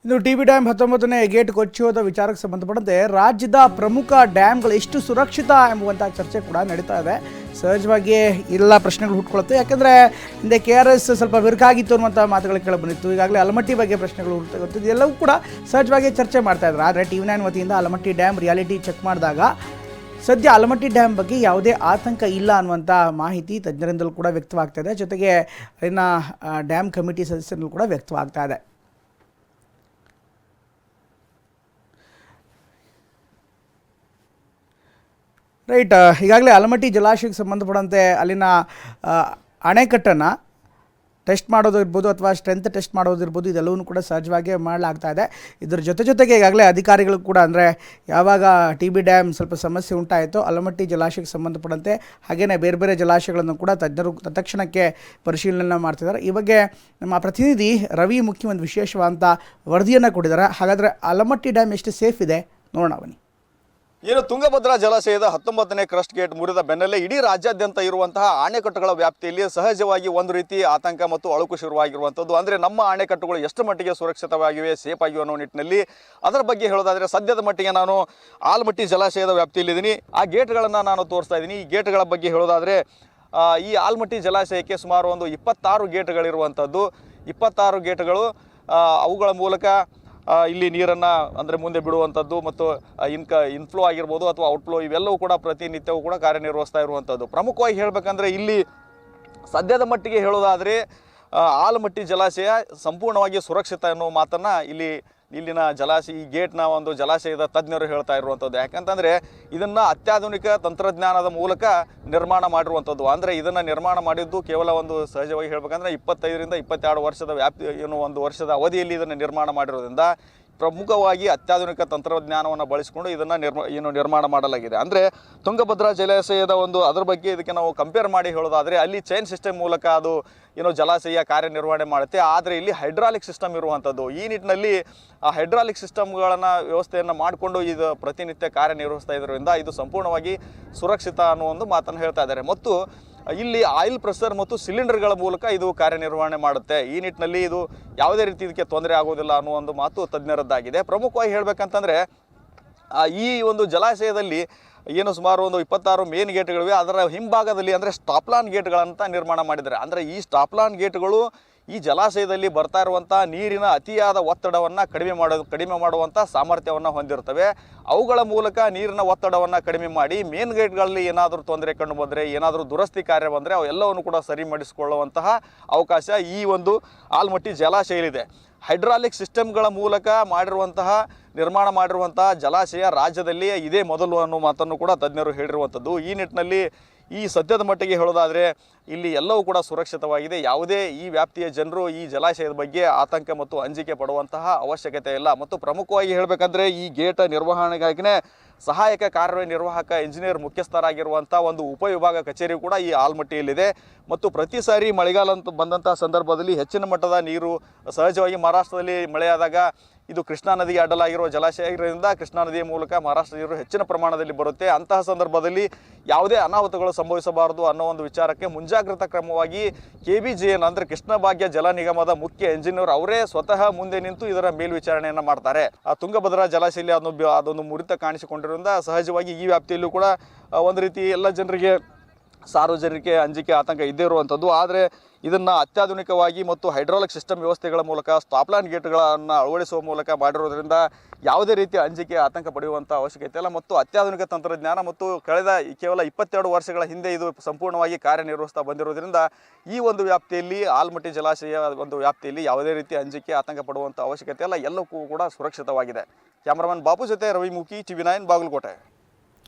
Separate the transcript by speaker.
Speaker 1: ಇನ್ನು TB dam 19ನೇ gate ಕೊಚ್ಚುವುದ ವಿಚಾರಕ್ಕೆ ಸಂಬಂಧಪಟ್ಟಂತೆ ರಾಜ್ಯದ ಪ್ರಮುಖ ಡ್ಯಾಮ್ಗಳು ಎಷ್ಟು ಸುರಕ್ಷಿತ ಎಂಬುವಂಥ ಚರ್ಚೆ ಕೂಡ ನಡೀತಾ ಇದೆ. ಸಹಜವಾಗಿ ಎಲ್ಲ ಪ್ರಶ್ನೆಗಳು ಹುಟ್ಕೊಳ್ಳುತ್ತೆ. ಯಾಕೆಂದರೆ ಹಿಂದೆ KRS ಸ್ವಲ್ಪ ಬಿರುಕಾಗಿತ್ತು ಅನ್ನುವಂಥ ಮಾತುಗಳು ಕೇಳಿಬಂದಿತ್ತು. ಈಗಾಗಲೇ ಆಲಮಟ್ಟಿ ಬಗ್ಗೆ ಪ್ರಶ್ನೆಗಳು ಹುಟ್ಟುತ್ತೆ. ಇದೆಲ್ಲವೂ ಕೂಡ ಸಹಜವಾಗಿ ಚರ್ಚೆ ಮಾಡ್ತಾ ಇದ್ದಾರೆ. ಆದರೆ TV9 ವತಿಯಿಂದ ಆಲಮಟ್ಟಿ ಡ್ಯಾಮ್ ರಿಯಾಲಿಟಿ ಚೆಕ್ ಮಾಡಿದಾಗ ಸದ್ಯ ಆಲಮಟ್ಟಿ ಡ್ಯಾಮ್ ಬಗ್ಗೆ ಯಾವುದೇ ಆತಂಕ ಇಲ್ಲ ಅನ್ನುವಂಥ ಮಾಹಿತಿ ತಜ್ಞರಿಂದಲೂ ಕೂಡ ವ್ಯಕ್ತವಾಗ್ತಾ ಇದೆ. ಜೊತೆಗೆ ಇನ್ನು ಡ್ಯಾಮ್ ಕಮಿಟಿ ಸದಸ್ಯರಲ್ಲೂ ಕೂಡ ವ್ಯಕ್ತವಾಗ್ತಾ ಇದೆ. ರೈಟ್, ಈಗಾಗಲೇ ಆಲಮಟ್ಟಿ ಜಲಾಶಯಕ್ಕೆ ಸಂಬಂಧಪಟ್ಟಂತೆ ಅಲ್ಲಿನ ಅಣೆಕಟ್ಟನ್ನು ಟೆಸ್ಟ್ ಮಾಡೋದಿರ್ಬೋದು ಅಥವಾ ಸ್ಟ್ರೆಂತ್ ಟೆಸ್ಟ್ ಮಾಡೋದಿರ್ಬೋದು, ಇದೆಲ್ಲವೂ ಕೂಡ ಸಹಜವಾಗಿ ಮಾಡಲಾಗ್ತಾ ಇದೆ. ಇದರ ಜೊತೆಗೆ ಈಗಾಗಲೇ ಅಧಿಕಾರಿಗಳು ಕೂಡ ಅಂದರೆ ಯಾವಾಗ TB ಡ್ಯಾಮ್ ಸ್ವಲ್ಪ ಸಮಸ್ಯೆ ಉಂಟಾಯಿತು ಆಲಮಟ್ಟಿ ಜಲಾಶಯಕ್ಕೆ ಸಂಬಂಧಪಟ್ಟಂತೆ, ಹಾಗೆಯೇ ಬೇರೆ ಬೇರೆ ಜಲಾಶಯಗಳನ್ನು ಕೂಡ ತಜ್ಞರು ತಕ್ಷಣಕ್ಕೆ ಪರಿಶೀಲನೆ ಮಾಡ್ತಿದ್ದಾರೆ. ಈ ಬಗ್ಗೆ ನಮ್ಮ ಪ್ರತಿನಿಧಿ ರವಿ ಮುಖ್ಯ ಒಂದು ವಿಶೇಷವಾದಂಥ ವರದಿಯನ್ನು ಕೊಟ್ಟಿದ್ದಾರೆ. ಹಾಗಾದರೆ ಆಲಮಟ್ಟಿ ಡ್ಯಾಮ್ ಎಷ್ಟು ಸೇಫ್ ಇದೆ ನೋಡೋಣ ಬನ್ನಿ.
Speaker 2: ಏನು ತುಂಗಭದ್ರಾ ಜಲಾಶಯದ 19ನೇ ಕ್ರಸ್ಟ್ ಗೇಟ್ ಮುರಿದ ಬೆನ್ನಲ್ಲೇ ಇಡೀ ರಾಜ್ಯಾದ್ಯಂತ ಇರುವಂತಹ ಅಣೆಕಟ್ಟುಗಳ ವ್ಯಾಪ್ತಿಯಲ್ಲಿ ಸಹಜವಾಗಿ ಒಂದು ರೀತಿ ಆತಂಕ ಮತ್ತು ಅಳುಕು ಶುರುವಾಗಿರುವಂಥದ್ದು. ಅಂದರೆ ನಮ್ಮ ಅಣೆಕಟ್ಟುಗಳು ಎಷ್ಟು ಮಟ್ಟಿಗೆ ಸುರಕ್ಷಿತವಾಗಿವೆ, ಸೇಫ್ ಆಗಿವೆ ಅನ್ನೋ ನಿಟ್ಟಿನಲ್ಲಿ ಅದರ ಬಗ್ಗೆ ಹೇಳೋದಾದರೆ ಸದ್ಯದ ಮಟ್ಟಿಗೆ ನಾನು ಆಲಮಟ್ಟಿ ಜಲಾಶಯದ ವ್ಯಾಪ್ತಿಯಲ್ಲಿದ್ದೀನಿ. ಆ ಗೇಟ್ಗಳನ್ನು ನಾನು ತೋರಿಸ್ತಾ ಇದ್ದೀನಿ. ಈ ಗೇಟ್ಗಳ ಬಗ್ಗೆ ಹೇಳೋದಾದರೆ ಈ ಆಲಮಟ್ಟಿ ಜಲಾಶಯಕ್ಕೆ ಸುಮಾರು ಒಂದು 26 ಗೇಟ್ಗಳಿರುವಂಥದ್ದು. 26 ಗೇಟ್ಗಳು, ಅವುಗಳ ಮೂಲಕ ಇಲ್ಲಿ ನೀರನ್ನು ಅಂದರೆ ಮುಂದೆ ಬಿಡುವಂಥದ್ದು ಮತ್ತು ಇನ್ಫ್ಲೋ ಆಗಿರ್ಬೋದು ಅಥವಾ ಔಟ್ಫ್ಲೋ ಇವೆಲ್ಲವೂ ಕೂಡ ಪ್ರತಿನಿತ್ಯವೂ ಕೂಡ ಕಾರ್ಯನಿರ್ವಹಿಸ್ತಾ ಇರುವಂಥದ್ದು. ಪ್ರಮುಖವಾಗಿ ಹೇಳಬೇಕಂದ್ರೆ ಇಲ್ಲಿ ಸದ್ಯದ ಮಟ್ಟಿಗೆ ಹೇಳೋದಾದರೆ ಆಲಮಟ್ಟಿ ಜಲಾಶಯ ಸಂಪೂರ್ಣವಾಗಿ ಸುರಕ್ಷಿತ ಅನ್ನೋ ಮಾತನ್ನು ಇಲ್ಲಿನ ಜಲಾಶಯ ಈ ಗೇಟ್ನ ಒಂದು ಜಲಾಶಯದ ತಜ್ಞರು ಹೇಳ್ತಾ ಇರುವಂಥದ್ದು. ಯಾಕಂತಂದರೆ ಇದನ್ನು ಅತ್ಯಾಧುನಿಕ ತಂತ್ರಜ್ಞಾನದ ಮೂಲಕ ನಿರ್ಮಾಣ ಮಾಡಿರುವಂಥದ್ದು. ಅಂದರೆ ಇದನ್ನು ನಿರ್ಮಾಣ ಮಾಡಿದ್ದು ಕೇವಲ ಒಂದು ಸಹಜವಾಗಿ ಹೇಳಬೇಕಂದ್ರೆ 25ರಿಂದ 22 ವರ್ಷದ ಒಂದು ವರ್ಷದ ಅವಧಿಯಲ್ಲಿ ಇದನ್ನು ನಿರ್ಮಾಣ ಮಾಡಿರೋದ್ರಿಂದ ಪ್ರಮುಖವಾಗಿ ಅತ್ಯಾಧುನಿಕ ತಂತ್ರಜ್ಞಾನವನ್ನು ಬಳಸಿಕೊಂಡು ಇದನ್ನು ನಿರ್ಮಾಣ ಮಾಡಲಾಗಿದೆ. ಅಂದರೆ ತುಂಗಭದ್ರಾ ಜಲಾಶಯದ ಅದರ ಬಗ್ಗೆ ಇದಕ್ಕೆ ನಾವು ಕಂಪೇರ್ ಮಾಡಿ ಹೇಳೋದಾದರೆ ಅಲ್ಲಿ ಚೈನ್ ಸಿಸ್ಟಮ್ ಮೂಲಕ ಅದು ಜಲಾಶಯ ಕಾರ್ಯನಿರ್ವಹಣೆ ಮಾಡುತ್ತೆ. ಆದರೆ ಇಲ್ಲಿ ಹೈಡ್ರಾಲಿಕ್ ಸಿಸ್ಟಮ್ ಇರುವಂಥದ್ದು. ಈ ನಿಟ್ಟಿನಲ್ಲಿ ಆ ಹೈಡ್ರಾಲಿಕ್ ಸಿಸ್ಟಮ್ಗಳನ್ನು ವ್ಯವಸ್ಥೆಯನ್ನು ಮಾಡಿಕೊಂಡು ಇದು ಪ್ರತಿನಿತ್ಯ ಕಾರ್ಯನಿರ್ವಹಿಸ್ತಾ ಇರೋದ್ರಿಂದ ಇದು ಸಂಪೂರ್ಣವಾಗಿ ಸುರಕ್ಷಿತ ಅನ್ನೋ ಒಂದು ಮಾತನ್ನು ಹೇಳ್ತಾ ಇದ್ದಾರೆ. ಮತ್ತು ಇಲ್ಲಿ ಆಯಿಲ್ ಪ್ರೆಷರ್ ಮತ್ತು ಸಿಲಿಂಡರ್ಗಳ ಮೂಲಕ ಇದು ಕಾರ್ಯನಿರ್ವಹಣೆ ಮಾಡುತ್ತೆ. ಈ ನಿಟ್ಟಿನಲ್ಲಿ ಇದು ಯಾವುದೇ ರೀತಿ ಇದಕ್ಕೆ ತೊಂದರೆ ಆಗೋದಿಲ್ಲ ಅನ್ನೋ ಒಂದು ಮಾತು ತಜ್ಞರದ್ದಾಗಿದೆ. ಪ್ರಮುಖವಾಗಿ ಹೇಳಬೇಕಂತಂದರೆ ಈ ಒಂದು ಜಲಾಶಯದಲ್ಲಿ ಸುಮಾರು 26 ಮೇನ್ ಗೇಟ್ಗಳಿವೆ. ಅದರ ಹಿಂಭಾಗದಲ್ಲಿ ಅಂದರೆ ಸ್ಟಾಪ್ಲಾನ್ ಗೇಟ್ಗಳಂತ ನಿರ್ಮಾಣ ಮಾಡಿದ್ದಾರೆ. ಅಂದರೆ ಈ ಸ್ಟಾಪ್ಲಾನ್ ಗೇಟ್ಗಳು ಈ ಜಲಾಶಯದಲ್ಲಿ ಬರ್ತಾ ಇರುವಂಥ ನೀರಿನ ಅತಿಯಾದ ಒತ್ತಡವನ್ನು ಕಡಿಮೆ ಮಾಡುವಂಥ ಸಾಮರ್ಥ್ಯವನ್ನು ಹೊಂದಿರ್ತವೆ. ಅವುಗಳ ಮೂಲಕ ನೀರಿನ ಒತ್ತಡವನ್ನು ಕಡಿಮೆ ಮಾಡಿ ಮೇನ್ ಗೇಟ್ಗಳಲ್ಲಿ ಏನಾದರೂ ತೊಂದರೆ ಕಂಡು ಬಂದರೆ, ಏನಾದರೂ ದುರಸ್ತಿ ಕಾರ್ಯ ಬಂದರೆ ಅವೆಲ್ಲವನ್ನು ಕೂಡ ಸರಿ ಮಾಡಿಸಿಕೊಳ್ಳುವಂತಹ ಅವಕಾಶ ಈ ಒಂದು ಆಲಮಟ್ಟಿ ಜಲಾಶಯದಲ್ಲಿದೆ. ಹೈಡ್ರಾಲಿಕ್ ಸಿಸ್ಟಮ್ಗಳ ಮೂಲಕ ನಿರ್ಮಾಣ ಮಾಡಿರುವಂತಹ ಜಲಾಶಯ ರಾಜ್ಯದಲ್ಲಿ ಇದೇ ಮೊದಲು ಅನ್ನೋ ಮಾತನ್ನು ಕೂಡ ತಜ್ಞರು ಹೇಳಿರುವಂಥದ್ದು. ಈ ನಿಟ್ಟಿನಲ್ಲಿ ಈ ಸದ್ಯದ ಮಟ್ಟಿಗೆ ಹೇಳೋದಾದರೆ ಇಲ್ಲಿ ಎಲ್ಲವೂ ಕೂಡ ಸುರಕ್ಷಿತವಾಗಿದೆ. ಯಾವುದೇ ಈ ವ್ಯಾಪ್ತಿಯ ಜನರು ಈ ಜಲಾಶಯದ ಬಗ್ಗೆ ಆತಂಕ ಮತ್ತು ಅಂಜಿಕೆ ಪಡುವಂತಹ ಅವಶ್ಯಕತೆ ಇಲ್ಲ. ಮತ್ತು ಪ್ರಮುಖವಾಗಿ ಹೇಳಬೇಕಂದ್ರೆ ಈ ಗೇಟ್ ನಿರ್ವಹಣೆಗಾಗಿಯೇ ಸಹಾಯಕ ಕಾರ್ಯನಿರ್ವಾಹಕ ಇಂಜಿನಿಯರ್ ಮುಖ್ಯಸ್ಥರಾಗಿರುವಂಥ ಒಂದು ಉಪವಿಭಾಗ ಕಚೇರಿ ಕೂಡ ಈ ಆಲಮಟ್ಟಿಯಲ್ಲಿದೆ. ಮತ್ತು ಪ್ರತಿ ಸಾರಿ ಮಳೆಗಾಲ ಅಂತ ಬಂದಂಥ ಸಂದರ್ಭದಲ್ಲಿ ಹೆಚ್ಚಿನ ಮಟ್ಟದ ನೀರು ಸಹಜವಾಗಿ ಮಹಾರಾಷ್ಟ್ರದಲ್ಲಿ ಮಳೆಯಾದಾಗ ಇದು ಕೃಷ್ಣಾ ನದಿಗೆ ಅಡ್ಡಲಾಗಿರುವ ಜಲಾಶಯ ಇರೋದ್ರಿಂದ ಕೃಷ್ಣಾ ನದಿಯ ಮೂಲಕ ಮಹಾರಾಷ್ಟ್ರ ನೀರು ಹೆಚ್ಚಿನ ಪ್ರಮಾಣದಲ್ಲಿ ಬರುತ್ತೆ. ಅಂತಹ ಸಂದರ್ಭದಲ್ಲಿ ಯಾವುದೇ ಅನಾಹುತಗಳು ಸಂಭವಿಸಬಾರದು ಅನ್ನೋ ಒಂದು ವಿಚಾರಕ್ಕೆ ಮುಂಜಾಗ್ರತಾ ಕ್ರಮವಾಗಿ KBJN ಅಂದರೆ ಕೃಷ್ಣ ಭಾಗ್ಯ ಜಲ ನಿಗಮದ ಮುಖ್ಯ ಎಂಜಿನಿಯರ್ ಅವರೇ ಸ್ವತಃ ಮುಂದೆ ನಿಂತು ಇದರ ಮೇಲ್ವಿಚಾರಣೆಯನ್ನು ಮಾಡ್ತಾರೆ. ಆ ತುಂಗಭದ್ರಾ ಜಲಾಶಯದಲ್ಲಿ ಅದೊಂದು ಮುರಿತ ಕಾಣಿಸಿಕೊಂಡಿರೋದ್ರಿಂದ ಸಹಜವಾಗಿ ಈ ವ್ಯಾಪ್ತಿಯಲ್ಲೂ ಕೂಡ ಒಂದು ರೀತಿ ಎಲ್ಲ ಜನರಿಗೆ ಸಾರ್ವಜನಿಕ ಅಂಜಿಕೆ ಆತಂಕ ಇದ್ದೇ ಇರುವಂಥದ್ದು. ಆದರೆ ಇದನ್ನು ಅತ್ಯಾಧುನಿಕವಾಗಿ ಮತ್ತು ಹೈಡ್ರಾಲಿಕ್ ಸಿಸ್ಟಮ್ ವ್ಯವಸ್ಥೆಗಳ ಮೂಲಕ ಸ್ಟಾಪ್ಲಾನ್ ಗೇಟ್ಗಳನ್ನು ಅಳವಡಿಸುವ ಮೂಲಕ ಮಾಡಿರೋದ್ರಿಂದ ಯಾವುದೇ ರೀತಿಯ ಅಂಜಿಕೆ ಆತಂಕ ಪಡೆಯುವಂಥ ಅವಶ್ಯಕತೆ ಇಲ್ಲ. ಮತ್ತು ಅತ್ಯಾಧುನಿಕ ತಂತ್ರಜ್ಞಾನ ಮತ್ತು ಕೇವಲ 22 ವರ್ಷಗಳ ಹಿಂದೆ ಇದು ಸಂಪೂರ್ಣವಾಗಿ ಕಾರ್ಯನಿರ್ವಹಿಸ್ತಾ ಬಂದಿರೋದ್ರಿಂದ ಈ ಒಂದು ವ್ಯಾಪ್ತಿಯಲ್ಲಿ ಆಲಮಟ್ಟಿ ಜಲಾಶಯ ಒಂದು ವ್ಯಾಪ್ತಿಯಲ್ಲಿ ಯಾವುದೇ ರೀತಿಯ ಅಂಜಿಕೆ ಆತಂಕ ಪಡುವಂಥ ಅವಶ್ಯಕತೆ ಇಲ್ಲ. ಎಲ್ಲಕ್ಕೂ ಕೂಡ ಸುರಕ್ಷಿತವಾಗಿದೆ. ಕ್ಯಾಮರಾಮನ್ ಬಾಬು ಜೊತೆ ರವಿ ಮುಖಿ, TV9 ಬಾಗಲಕೋಟೆ.